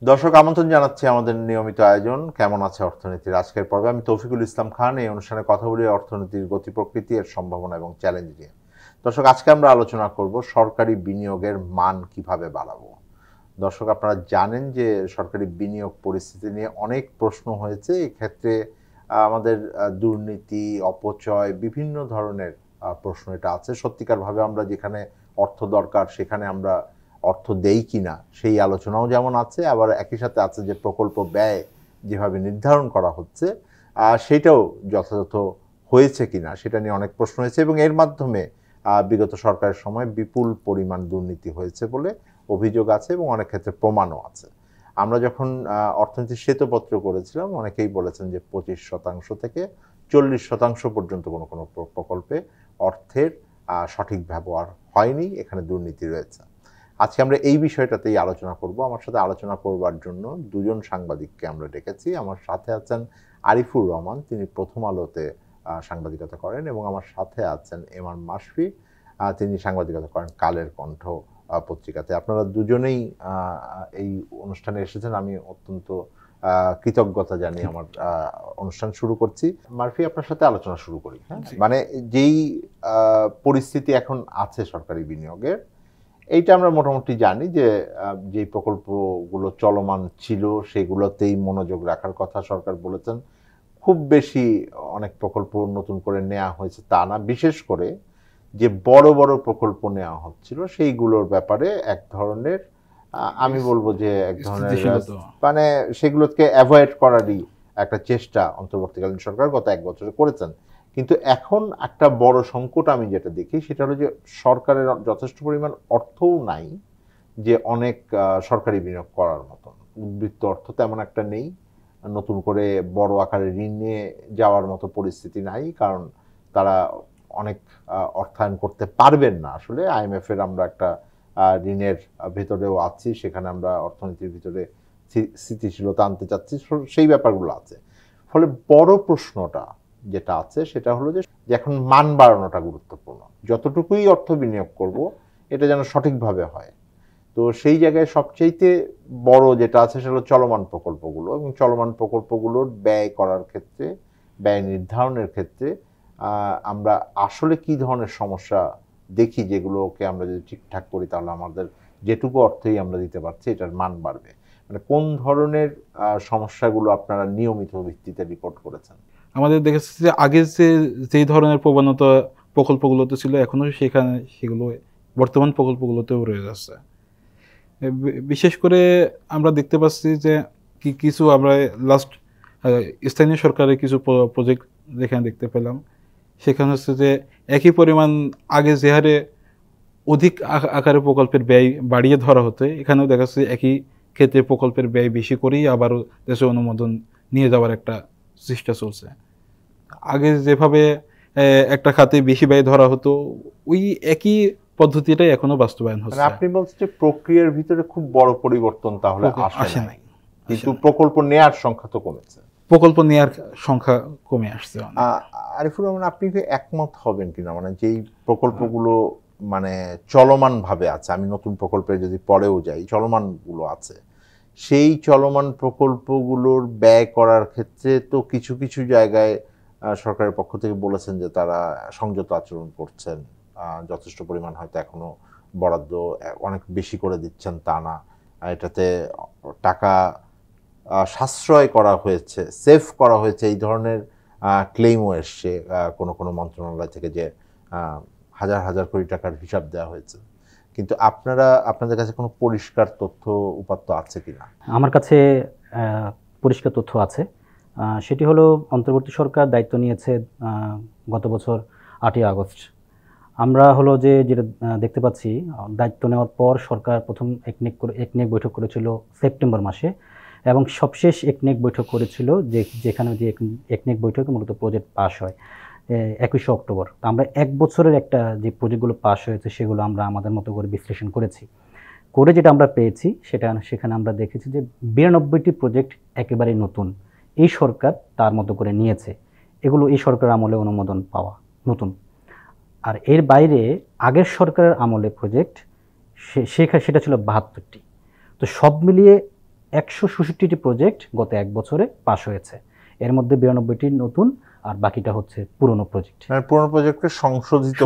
দর্শক আমন্ত্রণ জানাচ্ছি আমাদের নিয়মিত আয়োজন কেমন আছে অর্থনীতির আজকের পর্বে। আমি তৌফিকুল ইসলাম খান। এই অনুষ্ঠানে কথা বলি অর্থনীতির গতি প্রকৃতি, এর সম্ভাবনা এবং চ্যালেঞ্জ নিয়ে। দর্শক, আজকে আমরা আলোচনা করব সরকারি বিনিয়োগের মান কিভাবে বাড়াবো। দর্শক, আপনারা জানেন যে সরকারি বিনিয়োগ পরিস্থিতি নিয়ে অনেক প্রশ্ন হয়েছে। এক্ষেত্রে আমাদের দুর্নীতি, অপচয়, বিভিন্ন ধরনের প্রশ্ন এটা আছে। সত্যিকারভাবে আমরা যেখানে অর্থ দরকার সেখানে আমরা অর্থ দেই কিনা সেই আলোচনাও যেমন আছে, আবার একই সাথে আছে যে প্রকল্প ব্যয় যেভাবে নির্ধারণ করা হচ্ছে সেটাও যথাযথ হয়েছে কিনা সেটা নিয়ে অনেক প্রশ্ন হয়েছে, এবং এর মাধ্যমে বিগত সরকারের সময় বিপুল পরিমাণ দুর্নীতি হয়েছে বলে অভিযোগ আছে এবং অনেক ক্ষেত্রে প্রমাণও আছে। আমরা যখন অর্থনীতির শ্বেতপত্র করেছিলাম অনেকেই বলেছেন যে 25% থেকে 40% পর্যন্ত কোনো কোনো প্রকল্পে অর্থের সঠিক ব্যবহার হয়নি, এখানে দুর্নীতি রয়েছে। আজকে আমরা এই বিষয়টাতেই আলোচনা করব। আমার সাথে আলোচনা করবার জন্য দুজন সাংবাদিককে আমরা ডেকেছি। আমার সাথে আছেন আরিফুর রহমান, তিনি প্রথম আলোতে সাংবাদিকতা করেন, এবং আমার সাথে আছেন এমআর মাশফি, তিনি সাংবাদিকতা করেন কালের কণ্ঠ পত্রিকাতে। আপনারা দুজনেই এই অনুষ্ঠানে এসেছেন, আমি অত্যন্ত কৃতজ্ঞতা জানিয়ে আমার অনুষ্ঠান শুরু করছি। মারফি, আপনার সাথে আলোচনা শুরু করি। হ্যাঁ, মানে যেই পরিস্থিতি এখন আছে সরকারি বিনিয়োগের, এইটা আমরা মোটামুটি জানি যে যেই প্রকল্পগুলো চলমান ছিল সেগুলোতেই মনোযোগ রাখার কথা সরকার বলেছেন। খুব বেশি অনেক প্রকল্প নতুন করে নেওয়া হয়েছে তা না, বিশেষ করে যে বড় বড় প্রকল্প নেওয়া হচ্ছিল সেইগুলোর ব্যাপারে এক ধরনের আমি বলবো যে এক ধরনের মানে সেগুলোকে অ্যাভয়েড করারই একটা চেষ্টা অন্তর্বর্তীকালীন সরকার গত এক বছরে করেছেন। কিন্তু এখন একটা বড় সংকট আমি যেটা দেখি সেটা হলো যে সরকারের যথেষ্ট পরিমাণ অর্থও নাই যে অনেক সরকারি বিনিয়োগ করার মতন উদ্বৃত্ত অর্থ তেমন একটা নেই। নতুন করে বড় আকারে ঋণ নিয়ে যাওয়ার মতো পরিস্থিতি নাই, কারণ তারা অনেক অর্থায়ন করতে পারবেন না। আসলে আইএমএফ এর আমরা একটা ঋণের ভেতরেও আছি, সেখানে আমরা অর্থনীতির ভিতরে স্থিতিশীলতা আনতে চাচ্ছি, সেই ব্যাপারগুলো আছে। ফলে বড় প্রশ্নটা যেটা আছে সেটা হলো যে এখন মান বাড়ানোটা গুরুত্বপূর্ণ। যতটুকুই অর্থ বিনিয়োগ করব এটা যেন সঠিকভাবে হয়। তো সেই জায়গায় সবচেয়ে বড় যেটা আছে সেটা হলো চলমান প্রকল্পগুলো, এবং চলমান প্রকল্পগুলোর ব্যয় করার ক্ষেত্রে, ব্যয় নির্ধারণের ক্ষেত্রে আমরা আসলে কি ধরনের সমস্যা দেখি, যেগুলোকে আমরা যদি ঠিকঠাক করি তাহলে আমাদের যেটুকু অর্থই আমরা দিতে পারছি এটার মান বাড়বে। মানে কোন ধরনের সমস্যাগুলো আপনারা নিয়মিত ভিত্তিতে রিপোর্ট করেছেন? আমাদের দেখেছি যে আগে যেই ধরনের প্রবণতা প্রকল্পগুলোতে ছিল এখনো সেগুলো বর্তমান প্রকল্পগুলোতেও রয়ে যাচ্ছে। বিশেষ করে আমরা দেখতে পাচ্ছি যে কিছু আমরা লাস্ট স্থানীয় সরকারের কিছু প্রজেক্ট যেখানে দেখতে পেলাম, সেখানে হচ্ছে যে একই পরিমাণ আগে যে হারে অধিক আকারে প্রকল্পের ব্যয় বাড়িয়ে ধরা হতো, এখানেও দেখা যাচ্ছে একই ক্ষেত্রে প্রকল্পের ব্যয় বেশি করেই আবারও দেশে অনুমোদন নিয়ে যাওয়ার একটা চেষ্টা চলছে। আগে যেভাবে একটা খাতে বেশি ব্যয় ধরা হতো ওই একই পদ্ধতিটাই এখনো বাস্তবায়ন হচ্ছে। আপনি বলছেন যে প্রক্রিয়ার ভিতরে খুব বড় পরিবর্তন তাহলে আসে নাই, কিন্তু প্রকল্প নেয়ার সংখ্যা তো কমেছে। প্রকল্প নেয়ার সংখ্যা কমে আসছে। আরিফুর রহমান, আপনি কি একমত হবেন কিনা, মানে যেই প্রকল্পগুলো মানে চলমান ভাবে আছে, আমি নতুন প্রকল্পে যদি পরেও যাই, চলমানগুলো আছে, সেই চলমান প্রকল্পগুলোর ব্যয় করার ক্ষেত্রে তো কিছু কিছু জায়গায় সরকারের পক্ষ থেকে বলেছেন যে তারা সংযত আচরণ করছেন, যথেষ্ট পরিমাণ হয়তো এখনো বরাদ্দ অনেক বেশি করে দিচ্ছেন তা না, এটাতে টাকা সাশ্রয় করা হয়েছে, সেভ করা হয়েছে, এই ধরনের ক্লেইমও এসছে কোনো কোনো মন্ত্রণালয় থেকে যে হাজার হাজার কোটি টাকার হিসাব দেওয়া হয়েছে। কিন্তু আপনাদের কাছে কোনো পরিষ্কার তথ্য উপাত্ত আছে কিনা? আমার কাছে পরিষ্কার তথ্য আছে। সেটি হলো অন্তর্বর্তী সরকার দায়িত্ব নিয়েছে গত বছর 8ই আগস্ট। আমরা হলো যেটা দেখতে পাচ্ছি, দায়িত্ব নেওয়ার পর সরকার প্রথম একনেক বৈঠক করেছিল সেপ্টেম্বর মাসে, এবং সবশেষ একনেক বৈঠক করেছিল যেখানে যে একনেক বৈঠকে মূলত প্রজেক্ট পাস হয় 21শে অক্টোবর। আমরা এক বছরের একটা যে প্রজেক্টগুলো পাস হয়েছে সেগুলো আমরা আমাদের মতো করে বিশ্লেষণ করেছি। করে যেটা আমরা পেয়েছি সেখানে আমরা দেখেছি যে 92টি প্রজেক্ট একেবারে নতুন, এই সরকার তার মতো করে নিয়েছে। এগুলো এই সরকার আমলে অনুমোদন পাওয়া নতুন। আর এর বাইরে আগের সরকারের আমলে প্রজেক্ট সেটা ছিল 72টি। তো সব মিলিয়ে 166টি প্রজেক্ট গত 1 বছরে পাস হয়েছে। এর মধ্যে 92টি নতুন আর বাকিটা হচ্ছে পুরনো প্রজেক্ট, মানে পুরনো প্রজেক্টকে সংশোধিত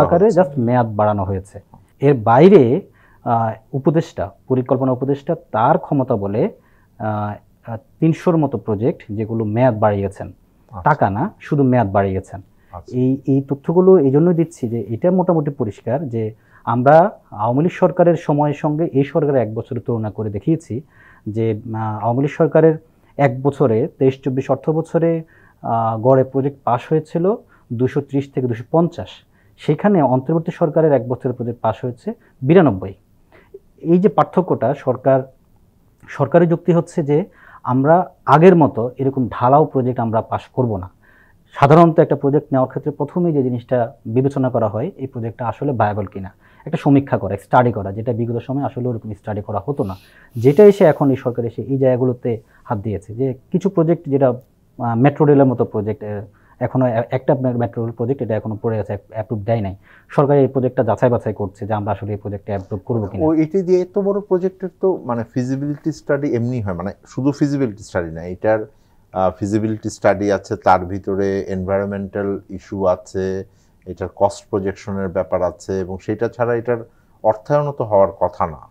আকারে জাস্ট মেয়াদ বাড়ানো হয়েছে। এর বাইরে উপদেষ্টা, পরিকল্পনা উপদেষ্টা তার ক্ষমতা বলে 300-র মতো প্রজেক্ট যেগুলো মেয়াদ বাড়িয়েছেন, টাকা না, শুধু মেয়াদ বাড়িয়েছেন। এই তথ্যগুলো এই জন্যই দিচ্ছি যে এটা মোটামুটি পরিষ্কার যে আমরা আওয়ামী লীগ সরকারের সময়ের সঙ্গে এই সরকারের 1 বছরের তুলনা করে দেখিয়েছি যে আওয়ামী লীগ সরকারের 1 বছরে 23-24 অর্থ বছরে গড়ে প্রজেক্ট পাস হয়েছিল 230 থেকে 250, সেখানে অন্তর্বর্তী সরকারের 1 বছরের প্রজেক্ট পাস হয়েছে 92। এই যে পার্থক্যটা, সরকারের যুক্তি হচ্ছে যে আমরা আগের মতো এরকম ঢালাও প্রজেক্ট আমরা পাস করব না। সাধারণত একটা প্রজেক্ট নেওয়ার ক্ষেত্রে প্রথমেই যে জিনিসটা বিবেচনা করা হয় এই প্রজেক্টটা আসলে ভায়াবল কিনা, একটা সমীক্ষা করা, স্টাডি করা, যেটা বিগত সময় আসলে ওরকম স্টাডি করা হতো না। যেটা এসে এখন এই সরকার এসে এই জায়গাগুলোতে হাত দিয়েছে যে কিছু প্রজেক্ট যেটা মেট্রো রেলের মতো প্রজেক্ট, এখনো একটা মেট্রো রেল প্রজেক্ট এটা এখনো পড়ে আছে, অ্যাপ্রুভ দেয় নাই। সরকার এই প্রজেক্টটা যাচাই বাছাই করছে যে আমরা আসলে এই প্রজেক্টটা অ্যাপ্রুভ করবো কিনা। এটি দিয়ে এত বড় প্রজেক্টের তো মানে ফিজিবিলিটি স্টাডি এমনি হয়, মানে শুধু ফিজিবিলিটি স্টাডি না, এটার ফিজিবিলিটি স্টাডি আছে, তার ভিতরে এনভায়রনমেন্টাল ইস্যু আছে, এটার কস্ট প্রজেকশনের ব্যাপার আছে, এবং সেটা ছাড়া এটার অর্থায়ন তো হওয়ার কথা না।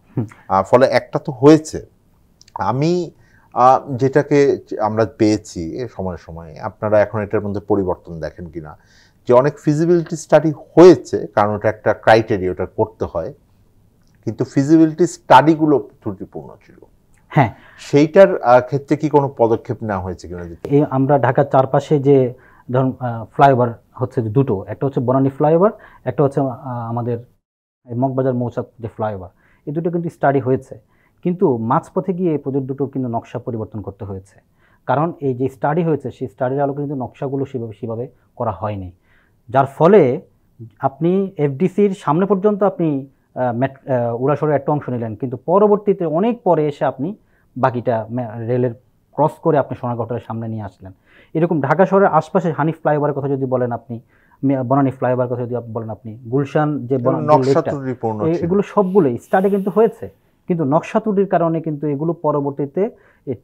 ফলে একটা তো হয়েছে। আমি যেটাকে আমরা পেয়েছি সময়ে সময়ে, আপনারা এখন এটার মধ্যে পরিবর্তন দেখেন কিনা, যে অনেক ফিজিবিলিটি স্টাডি হয়েছে, কারণ ওটা একটা ক্রাইটেরিয়া, ওটা করতে হয়, কিন্তু ফিজিবিলিটি স্টাডিগুলো ত্রুটিপূর্ণ ছিল। হ্যাঁ, সেইটার ক্ষেত্রে কি কোনো পদক্ষেপ নেওয়া হয়েছে কিনা? এই আমরা ঢাকার চারপাশে যে ধরুন ফ্লাইওভার হচ্ছে দুটো, একটা হচ্ছে বনানী ফ্লাইওভার, একটা হচ্ছে আমাদের মগবাজার মৌচাক যে ফ্লাইওভার, এই দুটো কিন্তু স্টাডি হয়েছে, কিন্তু মাঝপথে গিয়ে এই প্রজেক্ট দুটো কিন্তু নকশা পরিবর্তন করতে হয়েছে। কারণ এই যে স্টাডি হয়েছে সেই স্টাডির আলোকে কিন্তু নকশাগুলো সেভাবে করা হয়নি, যার ফলে আপনি এফডিসির সামনে পর্যন্ত আপনি উড়াসরের একটা অংশ নিলেন, কিন্তু পরবর্তীতে অনেক পরে এসে আপনি বাকিটা রেলের ক্রস করে আপনি সোনারগাঁওটার সামনে নিয়ে আসলেন। এরকম ঢাকা শহরের আশপাশে হানিফ ফ্লাইওভারের কথা যদি বলেন আপনি, বনানী ফ্লাইওভারের কথা যদি বলেন আপনি, গুলশান যে এগুলো সবগুলোই স্টাডি কিন্তু হয়েছে, কিন্তু নকশা ত্রুটির কারণে কিন্তু এগুলো পরবর্তীতে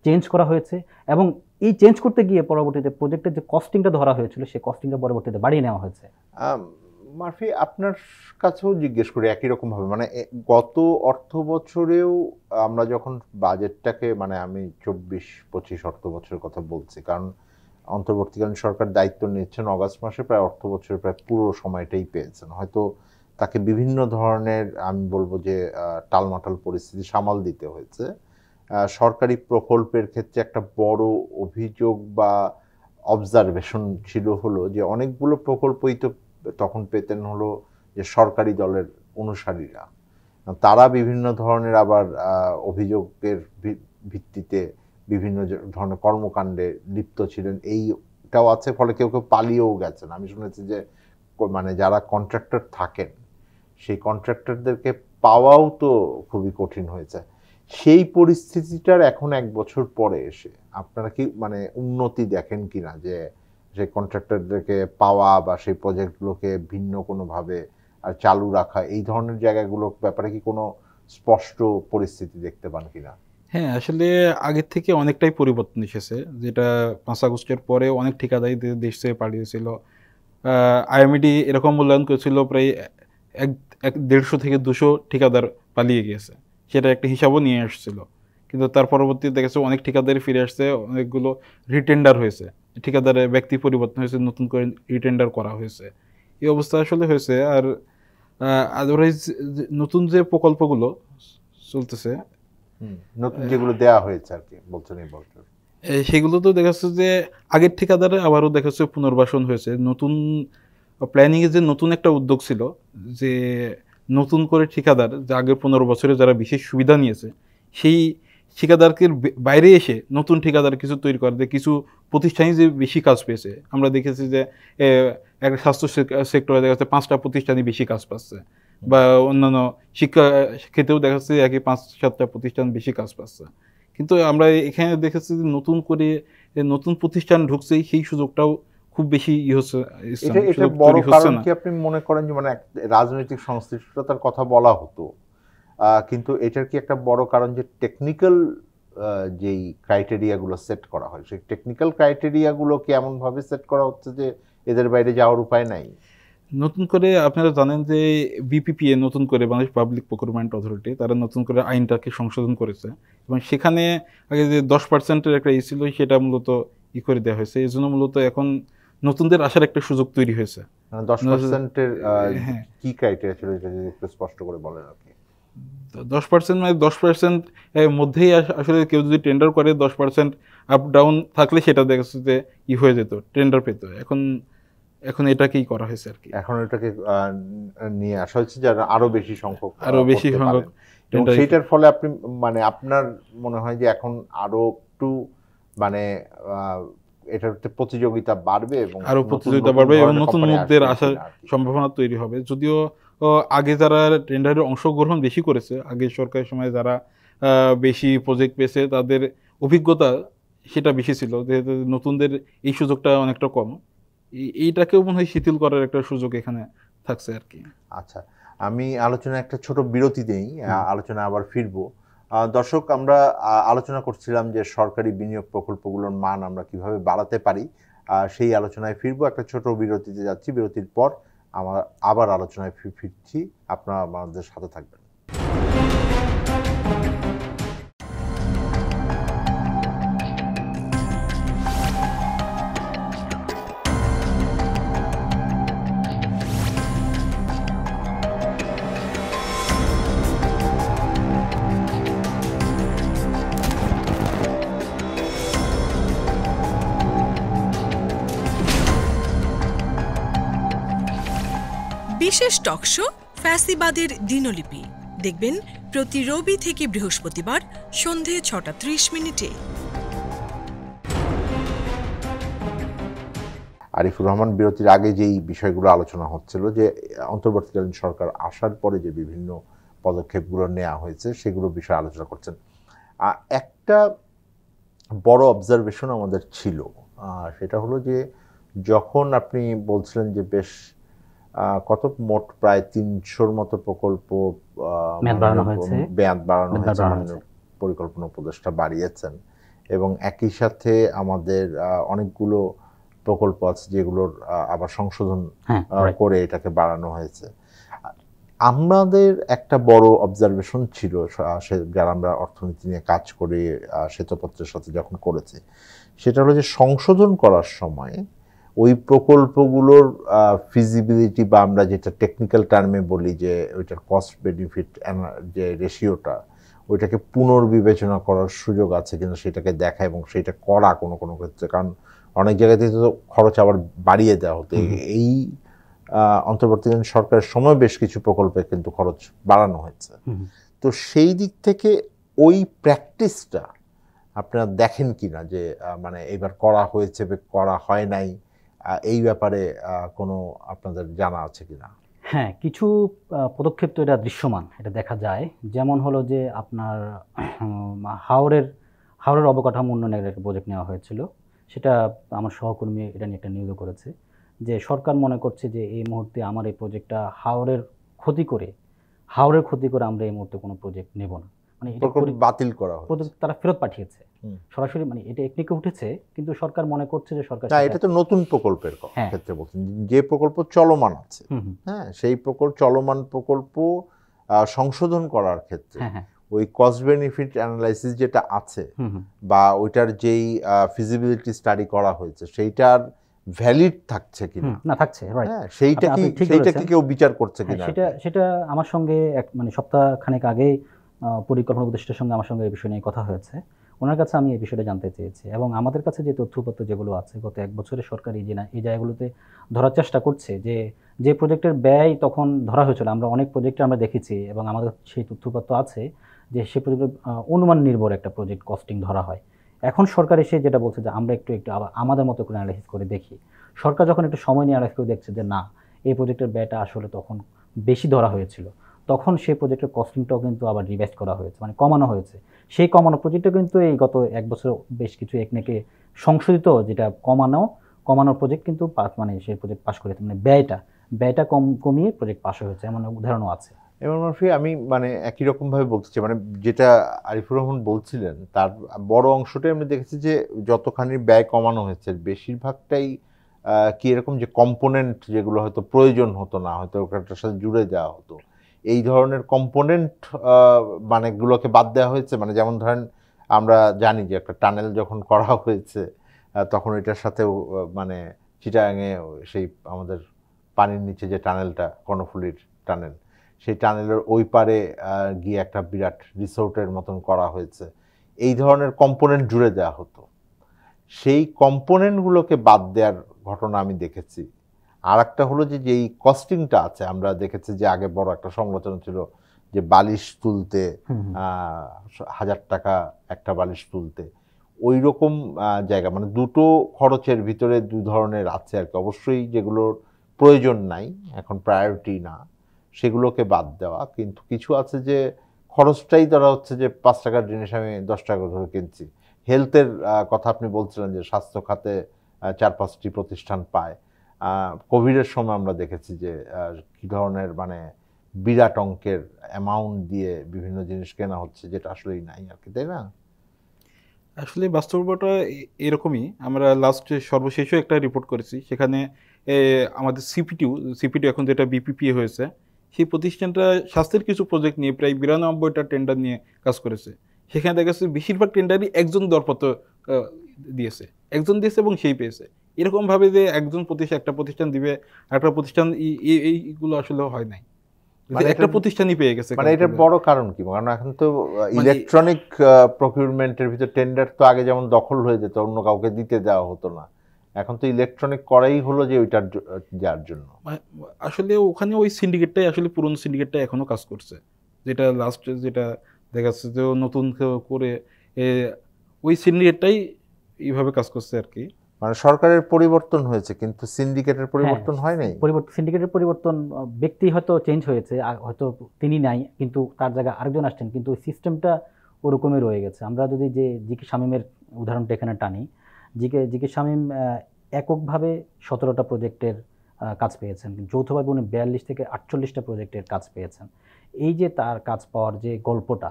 চেঞ্জ করা হয়েছে, এবং এই চেঞ্জ করতে গিয়ে পরবর্তীতে প্রজেক্টের যে কস্টিংটা ধরা হয়েছিল সেই কস্টিংটা পরবর্তীতে বাড়িয়ে নেওয়া হয়েছে। মারফি, আপনার কাছেও জিজ্ঞেস করি একই রকম ভাবে, মানে গত অর্থ বছরেও আমরা যখন বাজেটটাকে, মানে আমি 24-25 অর্থ বছরের কথা বলছি, কারণ অন্তর্বর্তীকালীন সরকার দায়িত্ব নিচ্ছেন অগাস্ট মাসে, প্রায় অর্থ বছরের প্রায় পুরো সময়টাই পেয়েছেন, হয়তো তাকে বিভিন্ন ধরনের, আমি বলবো যে টালমাটাল পরিস্থিতি সামাল দিতে হয়েছে। সরকারি প্রকল্পের ক্ষেত্রে একটা বড় অভিযোগ বা অবজারভেশন ছিল হলো যে অনেকগুলো প্রকল্পই তো তখন পেতেন হলো যে সরকারি দলের অনুসারীরা, তারা বিভিন্ন ধরনের আবার অভিযোগের ভিত্তিতে বিভিন্ন ধরনের কর্মকাণ্ডে লিপ্ত ছিলেন, এইটাও আছে। ফলে কেউ কেউ পালিয়েও গেছেন। আমি শুনেছি যে মানে যারা কন্ট্রাক্টর থাকেন সেই কন্ট্রাক্টরদেরকে পাওয়াও তো খুবই কঠিন হয়েছে। সেই পরিস্থিতিটার এখন 1 বছর পরে এসে আপনারা কি মানে উন্নতি দেখেন কিনা, যে সেই কন্ট্রাক্টরদেরকে পাওয়া বা সেই প্রজেক্টগুলোকে ভিন্ন কোনোভাবে আর চালু রাখা, এই ধরনের জায়গাগুলোর ব্যাপারে কি কোনো স্পষ্ট পরিস্থিতি দেখতে পান কিনা? হ্যাঁ, আসলে আগের থেকে অনেকটাই পরিবর্তন এসেছে, যেটা 5 আগস্টের পরে অনেক ঠিকাদারি দেশ থেকে পাঠিয়েছিল। আইএমডি এরকম মূল্যায়ন করেছিল প্রায় 150 থেকে 200 ঠিকাদার পালিয়ে গিয়েছে, সেটা একটা হিসাবও নিয়ে আসছিল। কিন্তু তার পরবর্তীতে দেখেছে অনেক ঠিকাদারি ফিরে আসছে, অনেকগুলো রিটেন্ডার হয়েছে, ঠিকাদারের ব্যক্তি পরিবর্তন হয়েছে, নতুন করে রিটেন্ডার করা হয়েছে। এই অবস্থা আসলে হয়েছে। আর আদারওয়াইজ নতুন যে প্রকল্পগুলো চলতেছে, নতুন যেগুলো দেয়া হয়েছে আর কি বলছেন এই বছর, সেগুলো তো দেখা যাচ্ছে যে আগের ঠিকাদারে আবারও দেখা যাচ্ছে পুনর্বাসন হয়েছে। নতুন প্ল্যানিংয়ে যে নতুন একটা উদ্যোগ ছিল যে নতুন করে ঠিকাদার, যে আগের 15 বছরে যারা বিশেষ সুবিধা নিয়েছে সেই ঠিকাদারকে বাইরে এসে নতুন ঠিকাদার কিছু তৈরি করে, কিছু প্রতিষ্ঠানই যে বেশি কাজ পেয়েছে। আমরা দেখেছি যে একটা স্বাস্থ্য সেক্টরে দেখা যাচ্ছে 5টা প্রতিষ্ঠানই বেশি কাজ পাচ্ছে, বা অন্যান্য শিক্ষা ক্ষেত্রেও দেখা যাচ্ছে একই 5-7টা প্রতিষ্ঠান বেশি কাজ পাচ্ছে। কিন্তু আমরা এখানে দেখেছি যে নতুন করে নতুন প্রতিষ্ঠান ঢুকছে, সেই সুযোগটাও খুব বেশি হচ্ছে। এটা বড় কারণ কি আপনি মনে করেন যে মানে রাজনৈতিক সংশ্লিষ্টতার কথা বলা হতো, কিন্তু এটার কি একটা বড় কারণ যে টেকনিক্যাল যেই ক্রাইটেরিয়াগুলো সেট করা হয়, সেই টেকনিক্যাল ক্রাইটেরিয়াগুলো কি এমনভাবে সেট করা হচ্ছে যে এদের বাইরে যাওয়ার উপায় নাই? নতুন করে আপনারা জানেন যে বিপিপিএ, নতুন করে বাংলাদেশ পাবলিক প্রকিউরমেন্ট অথরিটি, তারা নতুন করে আইনটাকে সংশোধন করেছে এবং সেখানে আগে যে 10%-এর একটা ছিল সেটা মূলত করে দেওয়া হয়েছে। এই জন্য মূলত এখন নতুনদের আসার একটা সুযোগ তৈরি হয়েছে। 10%-এর হ্যাঁ, কি ক্রাইটেরিয়া ছিল, এটা যদি একটু স্পষ্ট করে বলেন আপনি। 10% মানে 10% মধ্যেই আসলে কেউ যদি টেন্ডার করে 10% আপ ডাউন থাকলে সেটা দেখা যাচ্ছে যে হয়ে যেত, টেন্ডার পেত। এখন এটাকেই করা হয়েছে আর কি। এখন এটাকে নিয়ে আসা হচ্ছে যারা আরো বেশি সংখ্যক করতে পারেন। এবং সেইটার ফলে আপনি মানে আপনার মনে হয় যে এখন আরো একটু মানে এটাতে প্রতিযোগিতা বাড়বে এবং নতুন মুখদের আসার সম্ভাবনা তৈরি হবে। যদিও আগে যারা টেন্ডারে অংশগ্রহণ বেশি করেছে, আগে সরকারের সময় যারা বেশি প্রজেক্ট পেয়েছে তাদের অভিজ্ঞতা সেটা বেশি ছিল, যেহেতু নতুনদের এই সুযোগটা অনেকটা কম। এইটাকেও মনে হয় শিথিল করার একটা সুযোগ এখানে থাকছে আর কি। আচ্ছা, আমি আলোচনা একটা ছোট বিরতি দেই, আলোচনা আবার ফিরবো। দর্শক, আমরা আলোচনা করছিলাম যে সরকারি বিনিয়োগ প্রকল্পগুলোর মান আমরা কিভাবে বাড়াতে পারি, সেই আলোচনায় ফিরবো। একটা ছোট বিরতিতে যাচ্ছি, বিরতির পর আমরা আবার আলোচনায় ফিরছি। আপনারা আমাদের সাথে থাকবেন। বিশেষ টকশো ফ্যাসিবাদের দিনলিপি দেখবেন প্রতি রবি থেকে বৃহস্পতিবার সন্ধে 6:30। আরিফুর রহমান, বিরতির আগে যেই বিষয়গুলো আলোচনা হচ্ছিল যে অন্তর্বর্তীকালীন সরকার আসার পরে যে বিভিন্ন পদক্ষেপগুলো নেওয়া হয়েছে সেগুলো বিষয়ে আলোচনা করছেন। একটা বড় অবজারভেশন আমাদের ছিল, সেটা হলো যে যখন আপনি বলছিলেন যে বেশ কত মোট প্রায় 300-র মতো প্রকল্প মেয়াদ বাড়ানো হয়েছে, পরিকল্পনা উপদেষ্টা বাড়িয়েছেন, এবং একই সাথে আমাদের অনেকগুলো প্রকল্প আছে যেগুলোর আবার সংশোধন করে এটাকে বাড়ানো হয়েছে। আমাদের একটা বড় অবজারভেশন ছিল যারা আমরা অর্থনীতি নিয়ে কাজ করে শ্বেতপত্রের সাথে যখন করেছি, সেটা হলো যে সংশোধন করার সময় ওই প্রকল্পগুলোর ফিজিবিলিটি বা আমরা যেটা টেকনিক্যাল টার্মে বলি যে ওইটার কস্ট বেনিফিট যে রেশিওটা, ওইটাকে পুনর্বিবেচনা করার সুযোগ আছে কিনা সেটাকে দেখা এবং সেটা করা কোনো কোনো ক্ষেত্রে, কারণ অনেক জায়গাতে তো খরচ আবার বাড়িয়ে দেওয়া হতো। এই অন্তর্বর্তীকালীন সরকারের সময় বেশ কিছু প্রকল্পে কিন্তু খরচ বাড়ানো হয়েছে। তো সেই দিক থেকে ওই প্র্যাকটিসটা আপনারা দেখেন কিনা যে মানে এবার করা হয়েছে বা করা হয় নাই, এই ব্যাপারে কোনো আপনাদের জানা আছে কিনা? হ্যাঁ, কিছু পদক্ষেপ তো এটা দৃশ্যমান, এটা দেখা যায়। যেমন হলো যে আপনার হাওরের অবকাঠামো উন্নয়নের একটা প্রজেক্ট নেওয়া হয়েছিল, সেটা আমার সহকর্মী এটা নিয়ে একটা নিউজও করেছে যে সরকার মনে করছে যে এই মুহূর্তে আমার এই প্রজেক্টটা হাওরের ক্ষতি করে আমরা এই মুহূর্তে কোনো প্রজেক্ট নেব না, মানে এটা বাতিল করা হয়েছে, তারা ফেরত পাঠিয়েছে সরাসরি, মানে এটা একনিকে উঠেছে, কিন্তু সরকার মনে করছে যে সরকার এটা তো নতুন প্রকল্পের ক্ষেত্রে বলছেন, যে প্রকল্প চলমান আছে, হ্যাঁ, সেই চলমান প্রকল্প সংশোধন করার ক্ষেত্রে ওই কস্ট বেনিফিট অ্যানালাইসিস যেটা আছে বা ওইটার যেই ফিজিবিলিটি স্টাডি করা হয়েছে সেইটার ভ্যালিড থাকছে কিনা না থাকছে, হ্যাঁ, সেইটা কি কেউ বিচার করছে কিনা? সেটা আমার সঙ্গে মানে সপ্তাহখানেক আগে পরিকল্পনা উপদেষ্টার সঙ্গে আমার সঙ্গে এই বিষয় নিয়ে কথা হয়েছে। ওনার কাছে আমি এই বিষয়টা জানতে চেয়েছি এবং আমাদের কাছে যে তথ্যপত্র যেগুলো আছে গত 1 বছরে সরকার এই জায়গাগুলোতে ধরার চেষ্টা করছে যে প্রজেক্টের ব্যয় তখন ধরা হয়েছিল, আমরা অনেক প্রজেক্টে আমরা দেখেছি এবং আমাদের সেই তথ্যপত্র আছে যে সেই প্রজেক্টের অনুমান নির্ভর একটা প্রজেক্ট কস্টিং ধরা হয়। এখন সরকার এসে যেটা বলছে যে আমরা একটু আবার আমাদের মতো করে অ্যানালাইসিস করে দেখি। সরকার যখন একটু সময় নিয়ে অ্যানালাইসিস করে দেখছে যে না, এই প্রজেক্টের ব্যয়টা আসলে তখন বেশি ধরা হয়েছিল, তখন সেই প্রজেক্টের কস্টিংটাও কিন্তু আবার রিভাইজ করা হয়েছে, মানে কমানো হয়েছে। সেই কমানো প্রজেক্টটা কিন্তু এই গত 1 বছর বেশ কিছু একনেকে সংশোধিত যেটা কমানোর প্রজেক্ট কিন্তু মানে সেই প্রজেক্ট পাস করেছে, মানে ব্যয়টা কমিয়ে প্রজেক্ট পাস হয়েছে, এমন উদাহরণও আছে। এবং মারফি আমি মানে একই রকমভাবে বলতে চাই, মানে যেটা আরিফুর রহমান বলছিলেন তার বড় অংশটাই আমি দেখেছি যে যতখানি ব্যয় কমানো হয়েছে বেশিরভাগটাই কি এরকম যে কম্পোনেন্ট যেগুলো হয়তো প্রয়োজন হতো না, হয়তো ওটার সাথে জুড়ে দেওয়া হতো, এই ধরনের কম্পোনেন্ট মানে গুলোকে বাদ দেওয়া হয়েছে। মানে যেমন ধরেন আমরা জানি যে একটা টানেল যখন করা হয়েছে তখন এটার সাথেও মানে চিটাগাঙে সেই আমাদের পানির নিচে যে টানেলটা কর্ণফুলীর টানেল, সেই টানেলের ওই পারে গিয়ে একটা বিরাট রিসোর্টের মতন করা হয়েছে, এই ধরনের কম্পোনেন্ট জুড়ে দেওয়া হতো। সেই কম্পোনেন্টগুলোকে বাদ দেওয়ার ঘটনা আমি দেখেছি। আর একটা হলো যে যেই কস্টিংটা আছে, আমরা দেখেছি যে আগে বড় একটা সমালোচনা ছিল যে বালিশ তুলতে 1000 টাকা একটা বালিশ তুলতে, ওই রকম জায়গা মানে দুটো খরচের ভিতরে দু ধরনের আছে আর কি। অবশ্যই যেগুলোর প্রয়োজন নাই, এখন প্রায়োরিটি না, সেগুলোকে বাদ দেওয়া। কিন্তু কিছু আছে যে খরচটাই ধরা হচ্ছে যে 5 টাকার জিনিস আমি 10 টাকা ধরে কিনছি। হেলথের কথা আপনি বলছিলেন যে স্বাস্থ্য খাতে 4-5টি প্রতিষ্ঠান পায়। কোভিডের সময় আমরা দেখেছি যে কী ধরনের মানে বিরাট অঙ্কের অ্যামাউন্ট দিয়ে বিভিন্ন জিনিস কেনা হচ্ছে, যেটা আসলেই নাই আর কি, তাই না? আসলে বাস্তবতা এরকমই। আমরা লাস্ট সর্বশেষও একটা রিপোর্ট করেছি, সেখানে আমাদের সিপিটিউ এখন যেটা বিপিপিএ হয়েছে, সেই প্রতিষ্ঠানটা স্বাস্থ্যের কিছু প্রজেক্ট নিয়ে প্রায় 92টা টেন্ডার নিয়ে কাজ করেছে। সেখানে দেখা যাচ্ছে বেশিরভাগ টেন্ডারই একজন দরপত্র দিয়েছে, এবং সেই পেয়েছে। এরকমভাবে যে একটা প্রতিষ্ঠান দিবে একটা প্রতিষ্ঠান, এইগুলো আসলে হয় নাই, একটা প্রতিষ্ঠানই পেয়ে গেছে। মানে এটার বড় কারণ কি? কারণ এখন তো ইলেকট্রনিক প্রকিউরমেন্টের ভিতর টেন্ডার তো আগে যেমন দখল হয়ে যেত, অন্য কাউকে দিতে দেওয়া হতো না, এখন তো ইলেকট্রনিক করাই হলো যে ওইটার যার জন্য আসলে ওখানে ওই সিন্ডিকেটটাই আসলে পুরনো সিন্ডিকেটটাই এখনো কাজ করছে, যেটা লাস্ট যেটা দেখা যাচ্ছে যে নতুন করে ওই সিন্ডিকেটটাই এইভাবে কাজ করছে আর কি। মানে সরকারের পরিবর্তন হয়েছে কিন্তু সিন্ডিকেটের পরিবর্তন হয় নাই। সিন্ডিকেটের পরিবর্তন, ব্যক্তি হয়তো চেঞ্জ হয়েছে, হয়তো তিনি নাই কিন্তু তার জায়গায় আরেকজন আসছেন, কিন্তু ওই সিস্টেমটা ওরকমই রয়ে গেছে। আমরা যদি যে জিকে শামীমের উদাহরণটা এখানে টানি, জিকে শামীম এককভাবে 17টা প্রজেক্টের কাজ পেয়েছেন, যৌথভাবে উনি 42 থেকে 48টা প্রজেক্টের কাজ পেয়েছেন। এই যে তার কাজ পাওয়ার যে গল্পটা,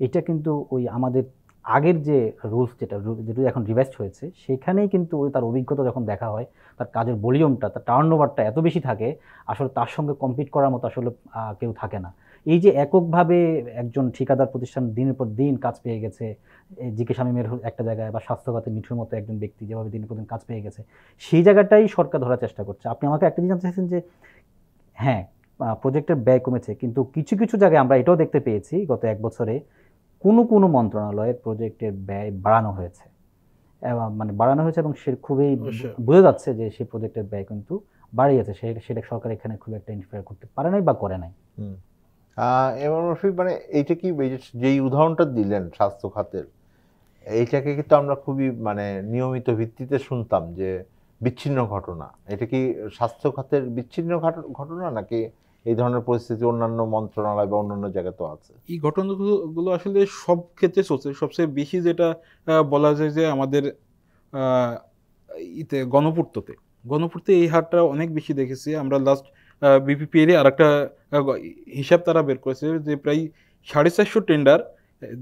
এটা কিন্তু ওই আমাদের আগের যে রুলস যেটা এখন রিভাইজড হয়েছে, সেখানেই কিন্তু তার অভিজ্ঞতা যখন দেখা হয়, তার কাজের ভলিউমটা, তার টার্নওভারটা এত বেশি থাকে, আসলে তার সঙ্গে কম্পিট করার মতো আসলে কেউ থাকে না। এই যে এককভাবে একজন ঠিকাদার প্রতিষ্ঠান দিনের পর দিন কাজ পেয়ে গেছে, জিকে শামীমের একটা জায়গায়, বা স্বাস্থ্যখাতে মিঠুর মতো একজন ব্যক্তি যেভাবে দিনের পর দিন কাজ পেয়ে গেছে, সেই জায়গাটাই সরকার ধরার চেষ্টা করছে। আপনি আমাকে একটা জিনিস জানতে চাইছেন যে হ্যাঁ প্রজেক্টের ব্যয় কমেছে, কিন্তু কিছু কিছু জায়গায় আমরা এটাও দেখতে পেয়েছি গত 1 বছরে কোনো মন্ত্রণালয়ের প্রজেক্টের ব্যয় বাড়ানো হয়েছে, এবং সে খুবই বোঝা যাচ্ছে যে সেই প্রজেক্টের ব্যয় কিন্তু বাড়িয়েছে। সেটা সরকার এখানে খুব একটা ইন্টারফেয়ার করতে পারে নাই বা করে নাই। মানে এইটা কি যেই উদাহরণটা দিলেন স্বাস্থ্য খাতের, এইটাকে কিন্তু আমরা খুবই মানে নিয়মিত ভিত্তিতে শুনতাম যে বিচ্ছিন্ন ঘটনা। এটা কি স্বাস্থ্য খাতের বিচ্ছিন্ন ঘটনা, নাকি এই ধরনের পরিস্থিতি অন্যান্য মন্ত্রণালয় বা অন্যান্য জায়গাতেও আছে? এই ঘটনাগুলো আসলে সব ক্ষেত্রে চলছে। সবচেয়ে বেশি যেটা বলা যায় যে আমাদের গণপূর্তে এই হারটা অনেক বেশি দেখেছি আমরা। লাস্ট বিপিপিএর আর একটা হিসাব তারা বের করেছে যে প্রায় 450 টেন্ডার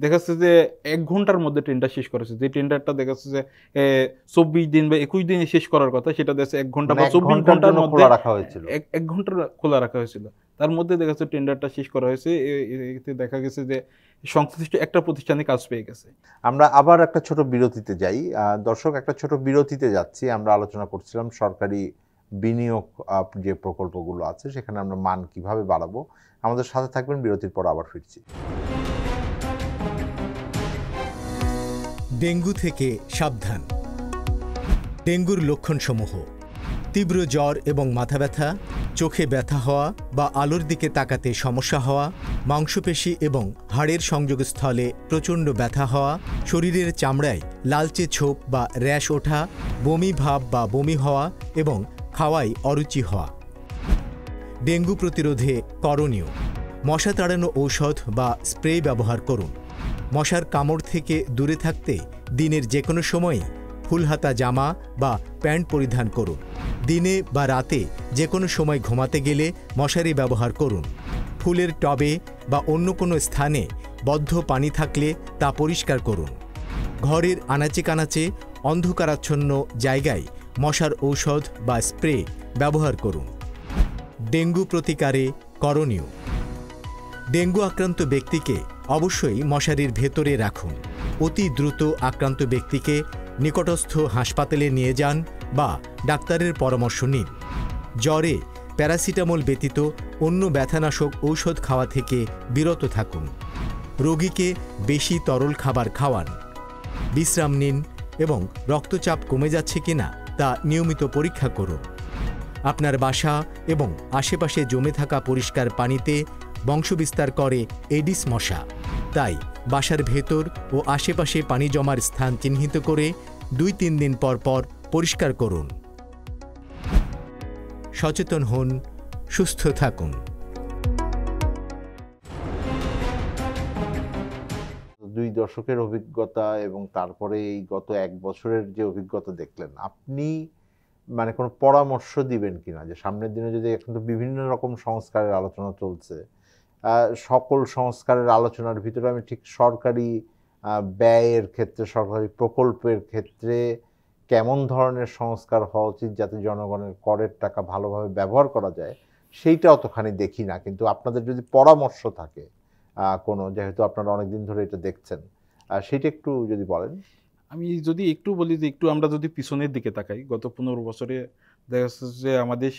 দেখা যাচ্ছে যে 1 ঘন্টার মধ্যে টেন্ডার শেষ করেছে। যে টেন্ডারটা দেখা যাচ্ছে যে 24 দিন বা 21 দিনে শেষ করার কথা, সেটা দেখা যাচ্ছে 1 ঘন্টা বা 24 ঘন্টার মধ্যে রাখা হয়েছিল, 1 ঘন্টা খোলা রাখা হয়েছিল। তার মধ্যে দেখা যাচ্ছে টেন্ডারটা শেষ করা হয়েছে। এতে দেখা গেছে যে সংশ্লিষ্ট একটা প্রতিষ্ঠানে কাজ পেয়ে গেছে। আমরা আবার একটা ছোট বিরতিতে যাই। দর্শক, একটা ছোট বিরতিতে যাচ্ছি। আমরা আলোচনা করছিলাম সরকারি বিনিয়োগ যে প্রকল্পগুলো আছে সেখানে আমরা মান কিভাবে বাড়াবো। আমাদের সাথে থাকবেন, বিরতির পর আবার ফিরছি। ডেঙ্গু থেকে সাবধান। ডেঙ্গুর লক্ষণসমূহ: তীব্র জ্বর এবং মাথা ব্যথা, চোখে ব্যথা হওয়া বা আলোর দিকে তাকাতে সমস্যা হওয়া, মাংসপেশি এবং হাড়ের সংযোগস্থলে প্রচণ্ড ব্যথা হওয়া, শরীরের চামড়ায় লালচে ছোপ বা র্যাশ ওঠা, বমি ভাব বা বমি হওয়া এবং খাওয়ায় অরুচি হওয়া। ডেঙ্গু প্রতিরোধে করণীয়: মশা তাড়ানো ঔষধ বা স্প্রে ব্যবহার করুন। মশার কামড় থেকে দূরে থাকতে দিনের যে কোনো সময়ই ফুলহাতা জামা বা প্যান্ট পরিধান করুন। দিনে বা রাতে যে কোনো সময় ঘুমাতে গেলে মশারি ব্যবহার করুন। ফুলের টবে বা অন্য কোনো স্থানে বদ্ধ পানি থাকলে তা পরিষ্কার করুন। ঘরের আনাচে কানাচে অন্ধকারাচ্ছন্ন জায়গায় মশার ঔষধ বা স্প্রে ব্যবহার করুন। ডেঙ্গু প্রতিকারে করণীয়: ডেঙ্গু আক্রান্ত ব্যক্তিকে অবশ্যই মশারির ভেতরে রাখুন। অতি দ্রুত আক্রান্ত ব্যক্তিকে নিকটস্থ হাসপাতালে নিয়ে যান বা ডাক্তারের পরামর্শ নিন। জ্বরে প্যারাসিটামল ব্যতীত অন্য ব্যথানাশক ঔষধ খাওয়া থেকে বিরত থাকুন। রোগীকে বেশি তরল খাবার খাওয়ান। বিশ্রাম নিন এবং রক্তচাপ কমে যাচ্ছে কিনা তা নিয়মিত পরীক্ষা করুন। আপনার বাসা এবং আশেপাশে জমে থাকা পরিষ্কার পানিতে বংশবিস্তার করে এডিস মশা। তাই বাসার ভেতর ও আশেপাশে পানি জমার স্থান চিহ্নিত করে 2-3 দিন পর পর পরিষ্কার করুন। সচেতন হন, সুস্থ থাকুন। 2 দশকের অভিজ্ঞতা এবং তারপরে এই গত 1 বছরের যে অভিজ্ঞতা দেখলেন, আপনি মানে কোনো পরামর্শ দিবেন কিনা যে সামনের দিনে যদি, এখন তো বিভিন্ন রকম সংস্কারের আলোচনা চলছে, সকল সংস্কারের আলোচনার ভিতরে আমি ঠিক সরকারি ব্যয়ের ক্ষেত্রে, সরকারি প্রকল্পের ক্ষেত্রে কেমন ধরনের সংস্কার হওয়া উচিত যাতে জনগণের করের টাকা ভালোভাবে ব্যবহার করা যায়, সেইটা অতখানি দেখি না। কিন্তু আপনাদের যদি পরামর্শ থাকে কোনো, যেহেতু আপনারা অনেকদিন ধরে এটা দেখছেন, সেটা একটু যদি বলেন। আমি যদি একটু বলি যে একটু আমরা যদি পিছনের দিকে তাকাই, গত 15 বছরে দেখা যাচ্ছে যে আমাদের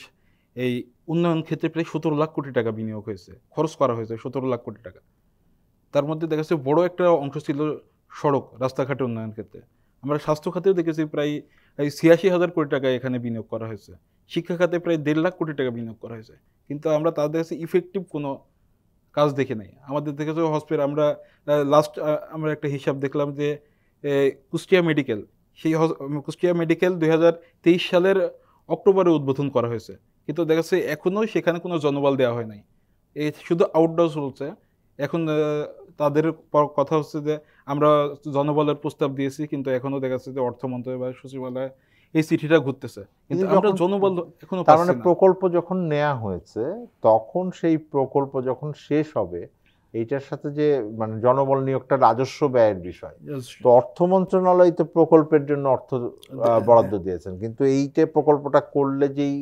এই উন্নয়ন ক্ষেত্রে প্রায় 17 লাখ কোটি টাকা বিনিয়োগ হয়েছে, খরচ করা হয়েছে 17 লাখ কোটি টাকা। তার মধ্যে দেখা যাচ্ছে বড় একটা অংশ ছিল সড়ক রাস্তাঘাটের উন্নয়ন ক্ষেত্রে। আমরা স্বাস্থ্য খাতেও দেখেছি প্রায় 86,000 কোটি টাকা এখানে বিনিয়োগ করা হয়েছে। শিক্ষা খাতে প্রায় 1.5 লাখ কোটি টাকা বিনিয়োগ করা হয়েছে, কিন্তু আমরা তাদের কাছে ইফেক্টিভ কোনো কাজ দেখে নাই। আমাদের দেখেছে হসপিটাল, আমরা লাস্ট আমরা একটা হিসাব দেখলাম যে কুষ্টিয়া মেডিকেল, সেই কুষ্টিয়া মেডিকেল 2023 সালের অক্টোবরে উদ্বোধন করা হয়েছে, কিন্তু দেখা যাচ্ছে এখনও সেখানে কোনো জনবল দেওয়া হয় নাই, এই শুধু আউটডোর চলছে। এখন তাদের কথা হচ্ছে যে আমরা জনবলের প্রস্তাব দিয়েছি, কিন্তু এখনো দেখা যাচ্ছে যে অর্থ মন্ত্রণালয় বা সচিবালয় এই চিঠিটা ঘুরতেছে, কিন্তু আমরা জনবল এখনো তার মানে পাচ্ছি না। প্রকল্প যখন নেওয়া হয়েছে, তখন সেই প্রকল্প যখন শেষ হবে, এইটার সাথে যে মানে জনবল নিয়োগটা রাজস্ব ব্যয়ের বিষয়, তো অর্থ মন্ত্রণালয় তো প্রকল্পের জন্য অর্থ বরাদ্দ দিয়েছেন, কিন্তু এইটা প্রকল্পটা করলে যেই